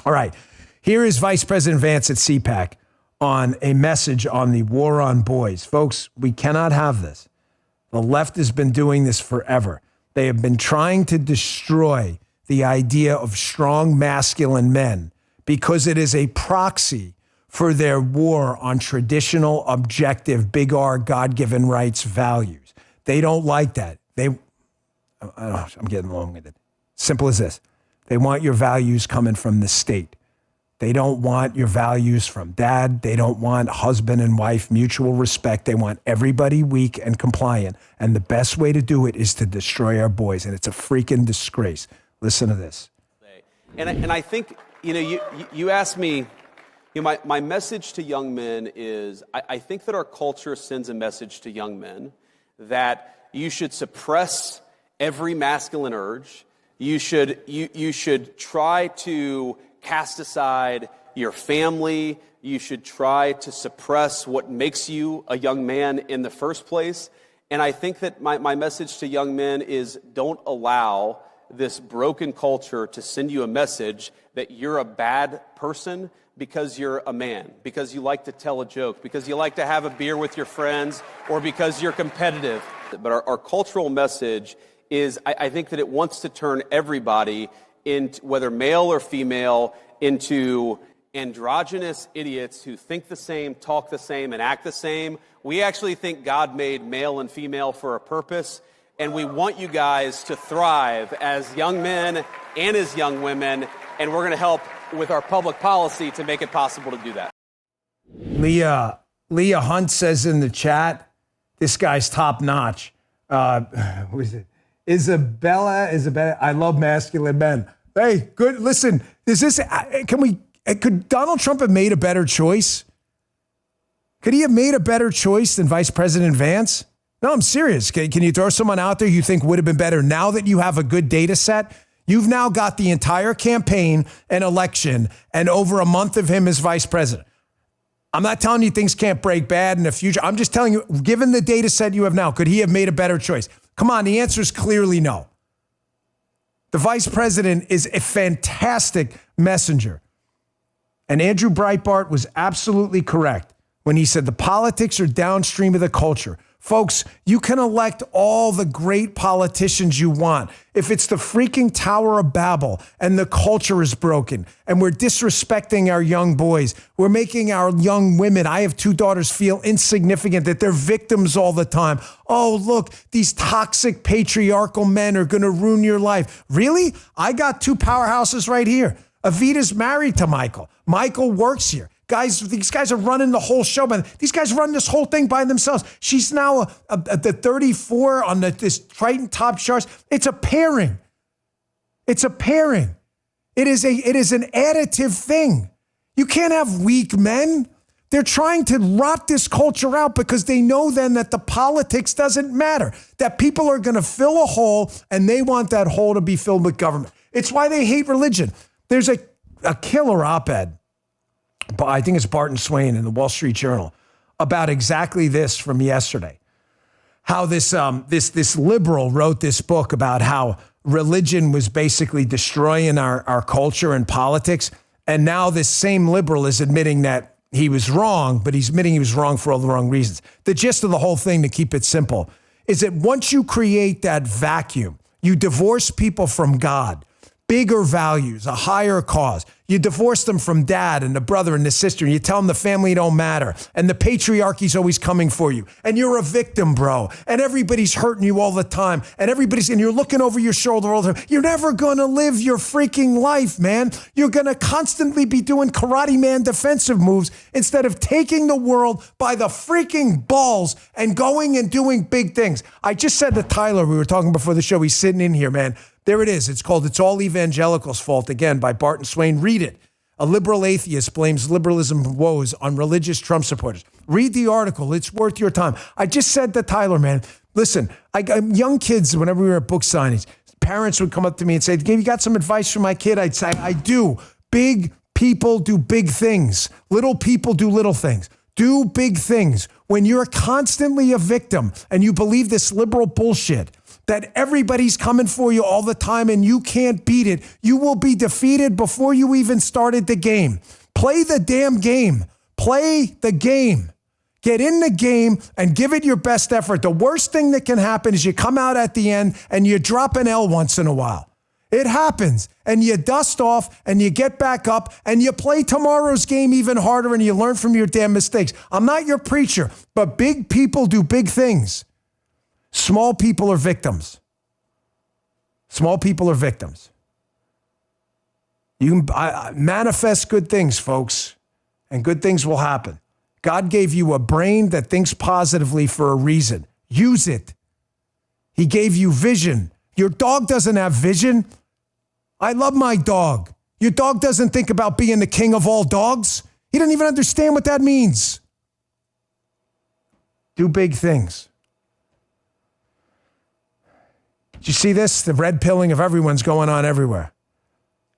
All right. Here is Vice President Vance at CPAC on a message on the war on boys. Folks, we cannot have this. The left has been doing this forever. They have been trying to destroy the idea of strong masculine men because it is a proxy for their war on traditional, objective, big R, God-given rights values. They don't like that. I'm getting long with it. Simple as this. They want your values coming from the state. They don't want your values from dad. They don't want husband and wife mutual respect. They want everybody weak and compliant. And the best way to do it is to destroy our boys. And it's a freaking disgrace. Listen to this. And I think, you asked me, my message to young men is I think that our culture sends a message to young men that you should suppress every masculine urge. You should try to cast aside your family. You should try to suppress what makes you a young man in the first place. And I think that my message to young men is don't allow this broken culture to send you a message that you're a bad person because you're a man, because you like to tell a joke, because you like to have a beer with your friends, or because you're competitive. But our cultural message is, I think that it wants to turn everybody, whether male or female, into androgynous idiots who think the same, talk the same, and act the same. We actually think God made male and female for a purpose, and we want you guys to thrive as young men and as young women, and we're going to help with our public policy to make it possible to do that. Leah Hunt says in the chat, this guy's top notch. Who is it? Isabella, I love masculine men. Hey, good. Listen, could Donald Trump have made a better choice? Could he have made a better choice than Vice President Vance? No, I'm serious. Can you throw someone out there you think would have been better now that you have a good data set? You've now got the entire campaign and election and over a month of him as vice president. I'm not telling you things can't break bad in the future. I'm just telling you, given the data set you have now, could he have made a better choice? Come on, the answer is clearly no. The vice president is a fantastic messenger. And Andrew Breitbart was absolutely correct when he said the politics are downstream of the culture. Folks, you can elect all the great politicians you want. If it's the freaking Tower of Babel and the culture is broken and we're disrespecting our young boys, we're making our young women, I have 2 daughters, feel insignificant, that they're victims all the time. Oh, look, these toxic patriarchal men are going to ruin your life. Really? I got 2 powerhouses right here. Evita's married to Michael. Michael works here. These guys are running the whole show, but these guys run this whole thing by themselves. She's now the 34 on this Triton top charts. It's a pairing. It's a pairing. It is an additive thing. You can't have weak men. They're trying to rot this culture out because they know then that the politics doesn't matter, that people are going to fill a hole and they want that hole to be filled with government. It's why they hate religion. There's a killer op-ed. I think it's Barton Swain in the Wall Street Journal about exactly this from yesterday. How this liberal wrote this book about how religion was basically destroying our culture and politics. And now this same liberal is admitting that he was wrong, but he's admitting he was wrong for all the wrong reasons. The gist of the whole thing, to keep it simple, is that once you create that vacuum, you divorce people from God. bigger values, a higher cause. You divorce them from dad and the brother and the sister, and you tell them the family don't matter, and the patriarchy's always coming for you, and you're a victim, bro, and everybody's hurting you all the time, and you're looking over your shoulder all the time. You're never gonna live your freaking life, man. You're gonna constantly be doing Karate Man defensive moves instead of taking the world by the freaking balls and going and doing big things. I just said to Tyler, we were talking before the show, he's sitting in here, man. There it is. It's called It's All Evangelicals' Fault, again, by Barton Swain. Read it. A liberal atheist blames liberalism woes on religious Trump supporters. Read the article. It's worth your time. I just said to Tyler, man, listen, young kids, whenever we were at book signings, parents would come up to me and say, "You got some advice for my kid?" I'd say, "I do. Big people do big things. Little people do little things. Do big things." When you're constantly a victim and you believe this liberal bullshit, that everybody's coming for you all the time and you can't beat it, you will be defeated before you even started the game. Play the damn game. Play the game. Get in the game and give it your best effort. The worst thing that can happen is you come out at the end and you drop an L once in a while. It happens. And you dust off and you get back up and you play tomorrow's game even harder and you learn from your damn mistakes. I'm not your preacher, but big people do big things. Small people are victims. Small people are victims. You can manifest good things, folks, and good things will happen. God gave you a brain that thinks positively for a reason. Use it. He gave you vision. Your dog doesn't have vision. I love my dog. Your dog doesn't think about being the king of all dogs. He doesn't even understand what that means. Do big things. Did you see this? The red pilling of everyone's going on everywhere.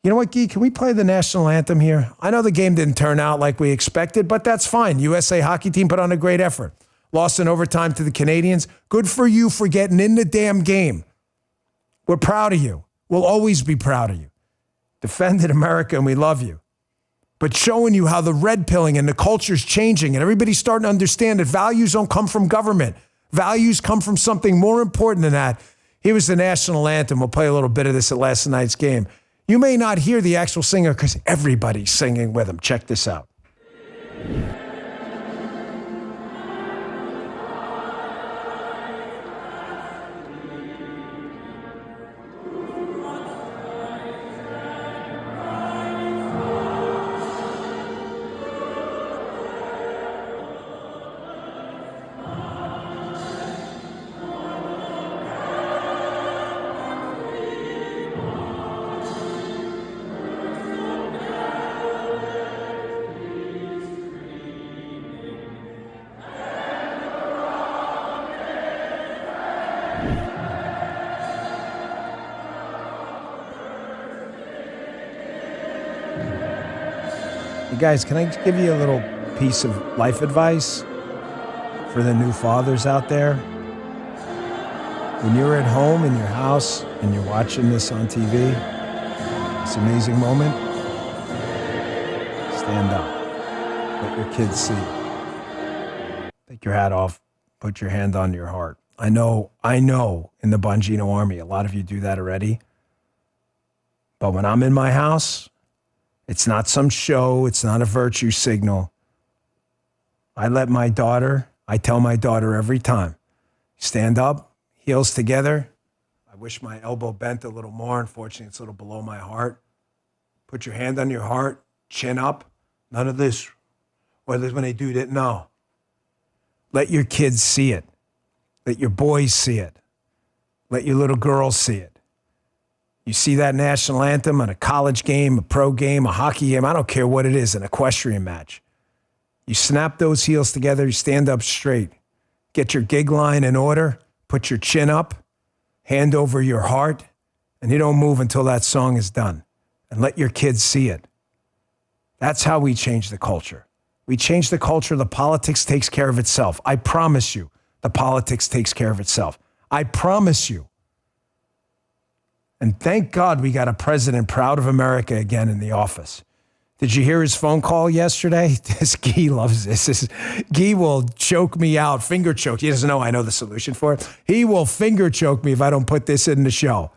You know what, Guy? Can we play the national anthem here? I know the game didn't turn out like we expected, but that's fine. USA hockey team put on a great effort. Lost in overtime to the Canadians. Good for you for getting in the damn game. We're proud of you. We'll always be proud of you. Defended America and we love you. But showing you how the red pilling and the culture's changing and everybody's starting to understand that values don't come from government. Values come from something more important than that. Here was the national anthem. We'll play a little bit of this at last night's game. You may not hear the actual singer because everybody's singing with him. Check this out. Guys, can I give you a little piece of life advice for the new fathers out there? When you're at home in your house and you're watching this on TV, this amazing moment, stand up. Let your kids see. Take your hat off. Put your hand on your heart. I know in the Bongino Army, a lot of you do that already. But when I'm in my house, it's not some show. It's not a virtue signal. I tell my daughter every time, stand up, heels together. I wish my elbow bent a little more. Unfortunately, it's a little below my heart. Put your hand on your heart, chin up. None of this. Whether when they do that, no. Let your kids see it. Let your boys see it. Let your little girls see it. You see that national anthem at a college game, a pro game, a hockey game, I don't care what it is, an equestrian match. You snap those heels together, you stand up straight. Get your gig line in order, put your chin up, hand over your heart, and you don't move until that song is done. And let your kids see it. That's how we change the culture. We change the culture, the politics takes care of itself. I promise you, the politics takes care of itself. I promise you. And thank God we got a president proud of America again in the office. Did you hear his phone call yesterday? This Guy loves this. Guy will choke me out, finger choke. He doesn't know I know the solution for it. He will finger choke me if I don't put this in the show.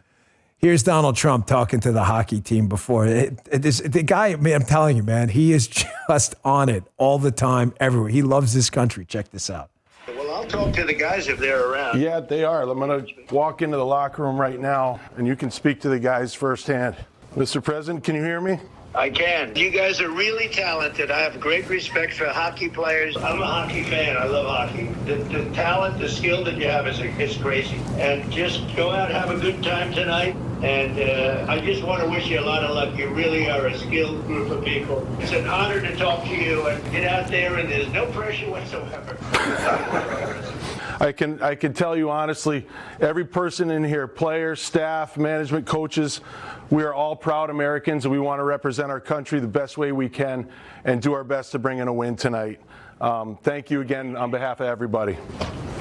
Here's Donald Trump talking to the hockey team before. The guy, man, I'm telling you, man, he is just on it all the time, everywhere. He loves this country. Check this out. Well, I'll talk to the guys if they're around. Yeah, they are. I'm going to walk into the locker room right now, and you can speak to the guys firsthand. Mr. President, can you hear me? I can. You guys are really talented. I have great respect for hockey players. I'm a hockey fan. I love hockey. The talent, the skill that you have is crazy. And just go out and have a good time tonight. And I just want to wish you a lot of luck. You really are a skilled group of people. It's an honor to talk to you and get out there, and there's no pressure whatsoever. I can tell you honestly, every person in here, players, staff, management, coaches, we are all proud Americans, and we want to represent our country the best way we can and do our best to bring in a win tonight. Thank you again on behalf of everybody.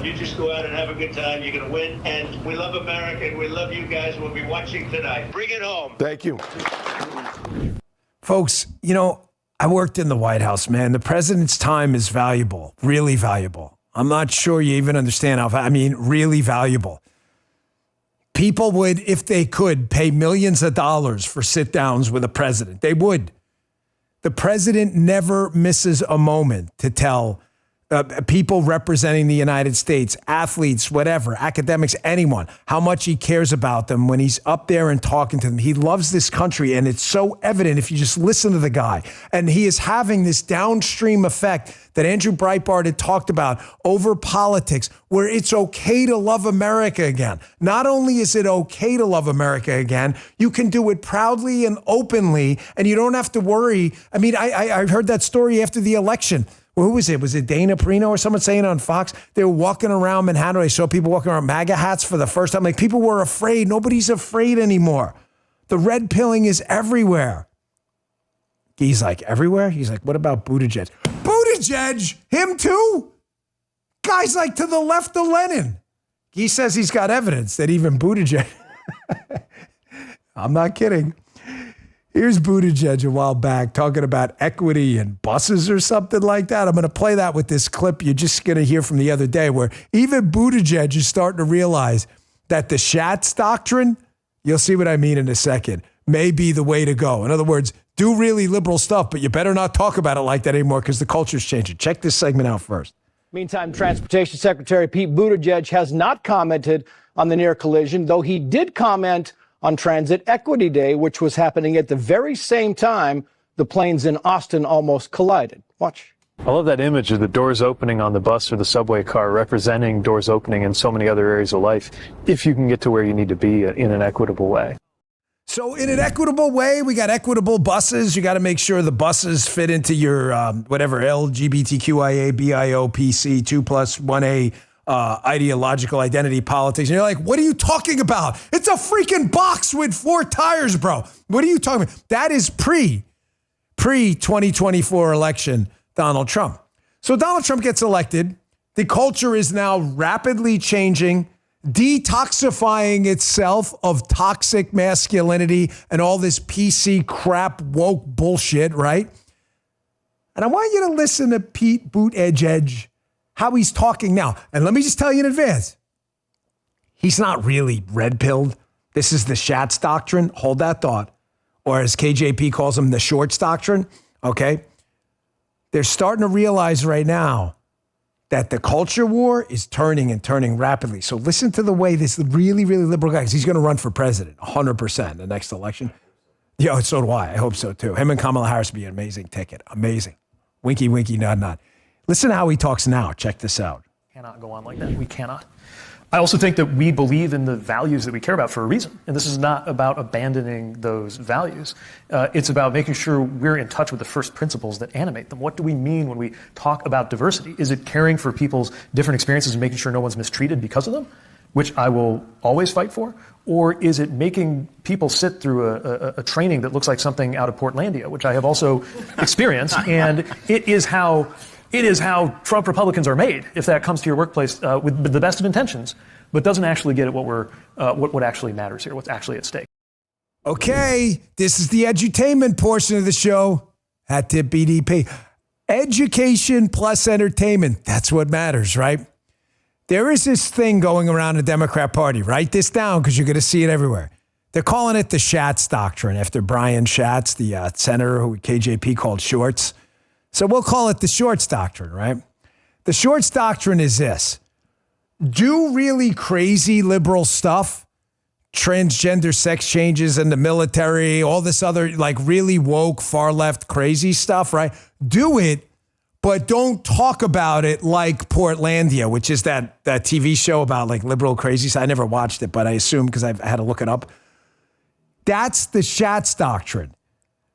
You just go out and have a good time. You're going to win. And we love America, and we love you guys. We'll be watching tonight. Bring it home. Thank you. Folks, you know, I worked in the White House, man. The president's time is valuable, really valuable. I'm not sure you even understand really valuable. People would, if they could, pay millions of dollars for sit-downs with a president. They would. The president never misses a moment to tell people representing the United States, athletes, whatever, academics, anyone, how much he cares about them when he's up there and talking to them. He loves this country, and it's so evident if you just listen to the guy. And he is having this downstream effect that Andrew Breitbart had talked about over politics, where it's okay to love America again. Not only is it okay to love America again, you can do it proudly and openly, and you don't have to worry. I mean, I heard that story after the election. Who was it? Was it Dana Perino or someone saying on Fox? They were walking around Manhattan. I saw people walking around MAGA hats for the first time. Like, people were afraid. Nobody's afraid anymore. The red pilling is everywhere. He's like, everywhere? He's like, what about Buttigieg? Buttigieg? Him too? Guy's like to the left of Lenin. He says he's got evidence that even Buttigieg. I'm not kidding. Here's Buttigieg a while back talking about equity and buses or something like that. I'm going to play that with this clip you're just going to hear from the other day, where even Buttigieg is starting to realize that the Schatz doctrine, you'll see what I mean in a second, may be the way to go. In other words, do really liberal stuff, but you better not talk about it like that anymore because the culture's changing. Check this segment out first. Meantime, Transportation Secretary Pete Buttigieg has not commented on the near collision, though he did comment on Transit Equity Day, which was happening at the very same time the planes in Austin almost collided. Watch. I love that image of the doors opening on the bus or the subway car, representing doors opening in so many other areas of life, if you can get to where you need to be in an equitable way. So in an equitable way, we got equitable buses. You got to make sure the buses fit into your whatever LGBTQIA, BIOPC, 2+1A ideological identity politics. And you're like, what are you talking about? It's a freaking box with 4 tires, bro. What are you talking about? That is pre-2024 election Donald Trump. So Donald Trump gets elected. The culture is now rapidly changing, detoxifying itself of toxic masculinity and all this PC crap, woke bullshit, right? And I want you to listen to Pete Buttigieg, how he's talking now. And let me just tell you in advance, he's not really red-pilled. This is the Schatz doctrine. Hold that thought. Or as KJP calls him, the Shorts doctrine. Okay? They're starting to realize right now that the culture war is turning and turning rapidly. So listen to the way this really, really liberal guy, 'cause he's going to run for president 100% the next election. Yeah, so do I. I hope so too. Him and Kamala Harris would be an amazing ticket. Amazing. Winky, winky, nod, nod. Listen to how he talks now. Check this out. Cannot go on like that. We cannot. I also think that we believe in the values that we care about for a reason. And this is not about abandoning those values. It's about making sure we're in touch with the first principles that animate them. What do we mean when we talk about diversity? Is it caring for people's different experiences and making sure no one's mistreated because of them, which I will always fight for? Or is it making people sit through a training that looks like something out of Portlandia, which I have also experienced, and it is how Trump Republicans are made, if that comes to your workplace with the best of intentions, but doesn't actually get at what actually matters here, what's actually at stake. Okay, this is the edutainment portion of the show. Hat tip BDP. Education plus entertainment. That's what matters, right? There is this thing going around the Democrat Party. Write this down because you're going to see it everywhere. They're calling it the Schatz Doctrine after Brian Schatz, the senator who KJP called Shorts. So we'll call it the Shorts Doctrine, right? The Shorts Doctrine is this. Do really crazy liberal stuff, transgender sex changes in the military, all this other like really woke, far left, crazy stuff, right? Do it, but don't talk about it like Portlandia, which is that TV show about like liberal crazy stuff. I never watched it, but I assume because I've had to look it up. That's the Schatz Doctrine.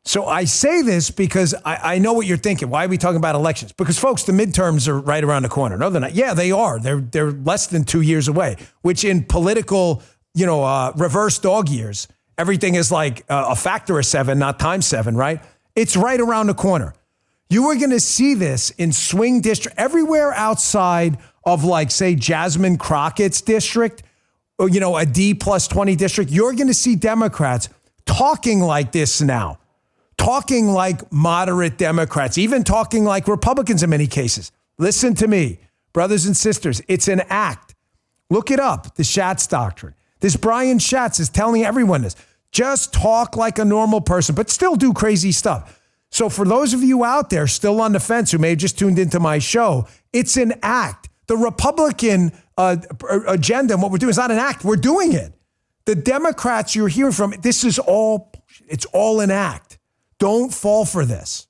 So I say this because I know what you're thinking. Why are we talking about elections? Because, folks, the midterms are right around the corner. No, they're not. Yeah, they are. They're less than 2 years away, which in political, reverse dog years, everything is like a factor of 7, not times 7, right? It's right around the corner. You are going to see this in swing district, everywhere outside of, like, say, Jasmine Crockett's district, or, a D plus 20 district. You're going to see Democrats talking like this now. Talking like moderate Democrats, even talking like Republicans in many cases. Listen to me, brothers and sisters. It's an act. Look it up, the Schatz Doctrine. This Brian Schatz is telling everyone this. Just talk like a normal person, but still do crazy stuff. So for those of you out there still on the fence who may have just tuned into my show, it's an act. The Republican agenda and what we're doing is not an act. We're doing it. The Democrats you're hearing from, it's all an act. Don't fall for this.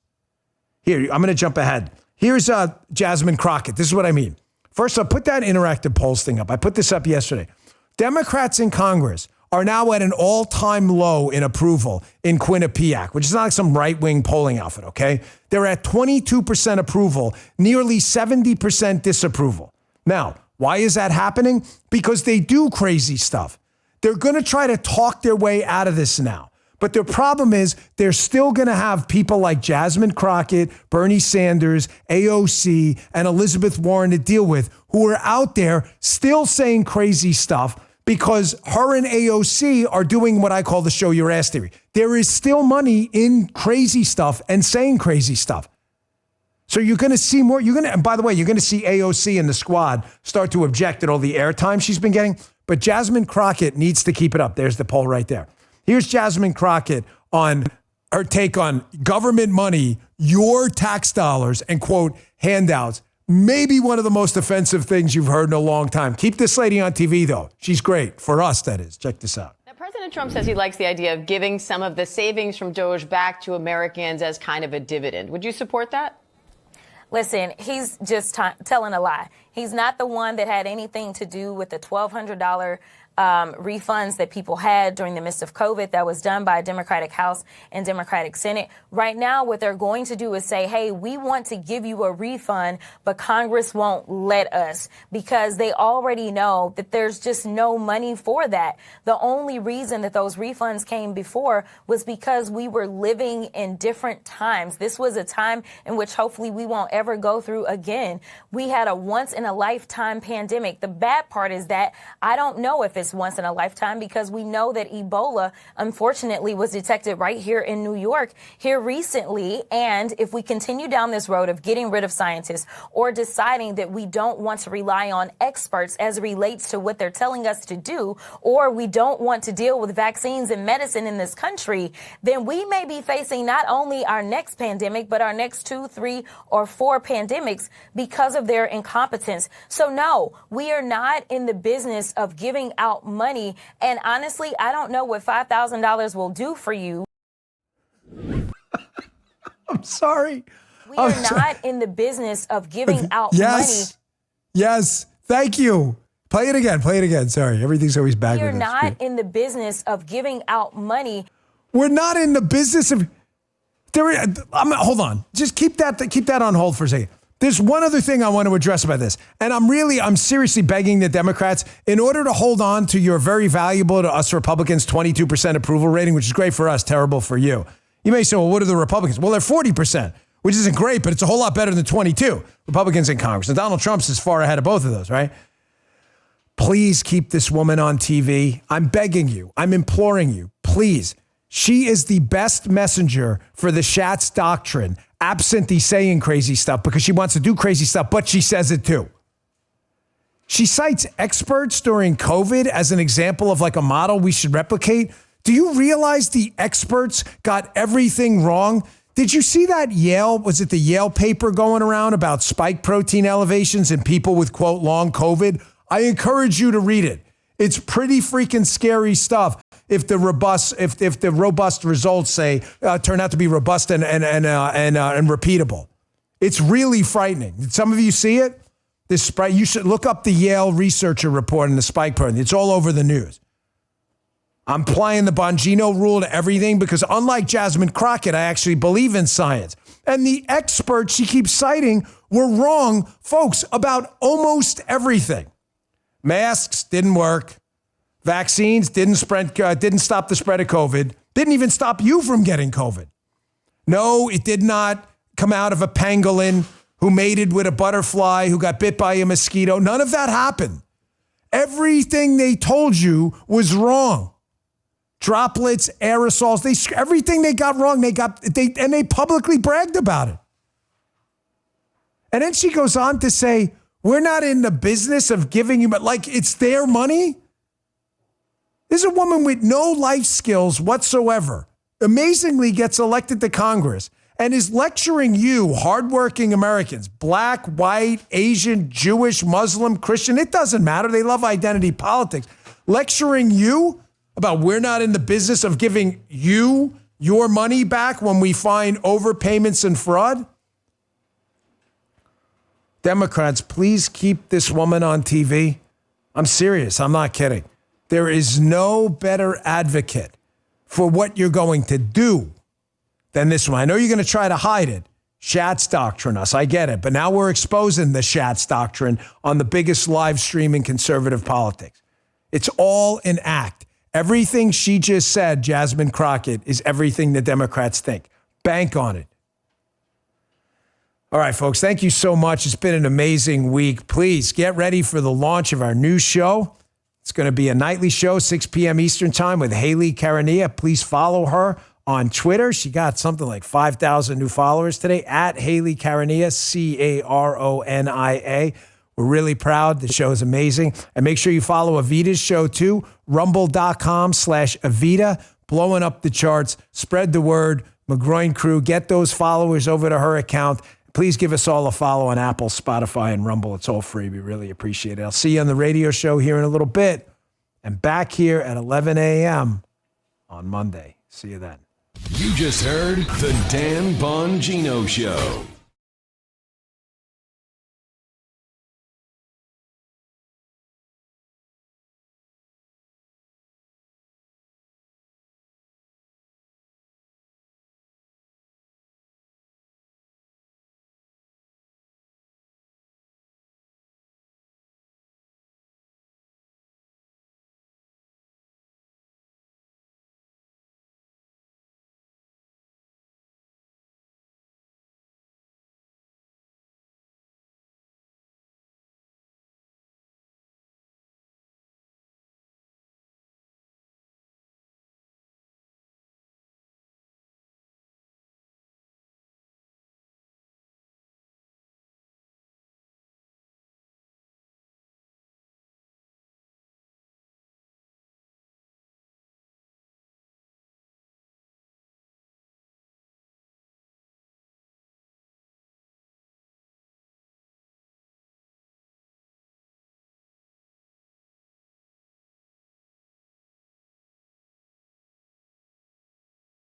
Here, I'm going to jump ahead. Here's Jasmine Crockett. This is what I mean. First, I'll put that interactive polls thing up. I put this up yesterday. Democrats in Congress are now at an all-time low in approval in Quinnipiac, which is not like some right-wing polling outfit, okay? They're at 22% approval, nearly 70% disapproval. Now, why is that happening? Because they do crazy stuff. They're going to try to talk their way out of this now. But the problem is they're still going to have people like Jasmine Crockett, Bernie Sanders, AOC, and Elizabeth Warren to deal with who are out there still saying crazy stuff because her and AOC are doing what I call the show your ass theory. There is still money in crazy stuff and saying crazy stuff. So you're going to see more. And by the way, you're going to see AOC and the squad start to object at all the airtime she's been getting. But Jasmine Crockett needs to keep it up. There's the poll right there. Here's Jasmine Crockett on her take on government money, your tax dollars, and, quote, handouts. Maybe one of the most offensive things you've heard in a long time. Keep this lady on TV, though. She's great. For us, that is. Check this out. Now, President Trump says he likes the idea of giving some of the savings from Doge back to Americans as kind of a dividend. Would you support that? Listen, he's just telling a lie. He's not the one that had anything to do with the $1,200 refunds that people had during the midst of COVID that was done by a Democratic House and Democratic Senate. Right now, what they're going to do is say, hey, we want to give you a refund, but Congress won't let us because they already know that there's just no money for that. The only reason that those refunds came before was because we were living in different times. This was a time in which hopefully we won't ever go through again. We had a once in a lifetime pandemic. The bad part is that I don't know if it's once in a lifetime because we know that Ebola, unfortunately, was detected right here in New York here recently. And if we continue down this road of getting rid of scientists or deciding that we don't want to rely on experts as it relates to what they're telling us to do, or we don't want to deal with vaccines and medicine in this country, then we may be facing not only our next pandemic, but our next 2, 3, or 4 pandemics because of their incompetence. So no, we are not in the business of giving out money. And honestly, I don't know what $5,000 will do for you. I'm sorry. We are not in the business of giving out money. Yes. Thank you. Play it again. Sorry. Everything's always bad. We are not in the business of giving out money. We're not in the business of. Hold on. Just keep that on hold for a second. There's one other thing I want to address about this. And I'm seriously begging the Democrats, in order to hold on to your very valuable to us Republicans 22% approval rating, which is great for us, terrible for you. You may say, well, what are the Republicans? Well, they're 40%, which isn't great, but it's a whole lot better than 22 Republicans in Congress. And Donald Trump's is far ahead of both of those, right? Please keep this woman on TV. I'm begging you. I'm imploring you. Please. She is the best messenger for the Schatz Doctrine, absent the saying crazy stuff, because she wants to do crazy stuff, but she says it too. She cites experts during COVID as an example of like a model we should replicate Do you realize the experts got everything wrong? Did you see that was it the Yale paper going around about spike protein elevations in people with, quote, long COVID? I encourage you to read it. It's pretty freaking scary stuff if the robust results say turn out to be robust and repeatable. It's really frightening. Did some of you see it? You should look up the Yale researcher report on the spike protein. It's all over the news. I'm applying the Bongino rule to everything because unlike Jasmine Crockett, I actually believe in science. And the experts she keeps citing were wrong, folks, about almost everything. Masks didn't work. Vaccines didn't stop the spread of COVID. Didn't even stop you from getting COVID. No, it did not come out of a pangolin who mated with a butterfly who got bit by a mosquito. None of that happened. Everything they told you was wrong. Droplets, aerosols, everything they got wrong, they publicly bragged about it. And then she goes on to say, we're not in the business of giving you, but like it's their money. This is a woman with no life skills whatsoever, amazingly gets elected to Congress and is lecturing you, hardworking Americans, black, white, Asian, Jewish, Muslim, Christian, it doesn't matter. They love identity politics. Lecturing you about we're not in the business of giving you your money back when we find overpayments and fraud. Democrats, please keep this woman on TV. I'm serious. I'm not kidding. There is no better advocate for what you're going to do than this one. I know you're going to try to hide it. Schatz doctrine us. I get it. But now we're exposing the Schatz doctrine on the biggest live stream in conservative politics. It's all an act. Everything she just said, Jasmine Crockett, is everything the Democrats think. Bank on it. All right, folks, thank you so much. It's been an amazing week. Please get ready for the launch of our new show. It's going to be a nightly show, 6 p.m. Eastern time with Haley Karania. Please follow her on Twitter. She got something like 5,000 new followers today at Haley Karania, Caronia. We're really proud. The show is amazing. And make sure you follow Avita's show too, rumble.com/Avita, blowing up the charts. Spread the word. McGroin Crew, get those followers over to her account. Please give us all a follow on Apple, Spotify, and Rumble. It's all free. We really appreciate it. I'll see you on the radio show here in a little bit and back here at 11 a.m. on Monday. See you then. You just heard The Dan Bongino Show.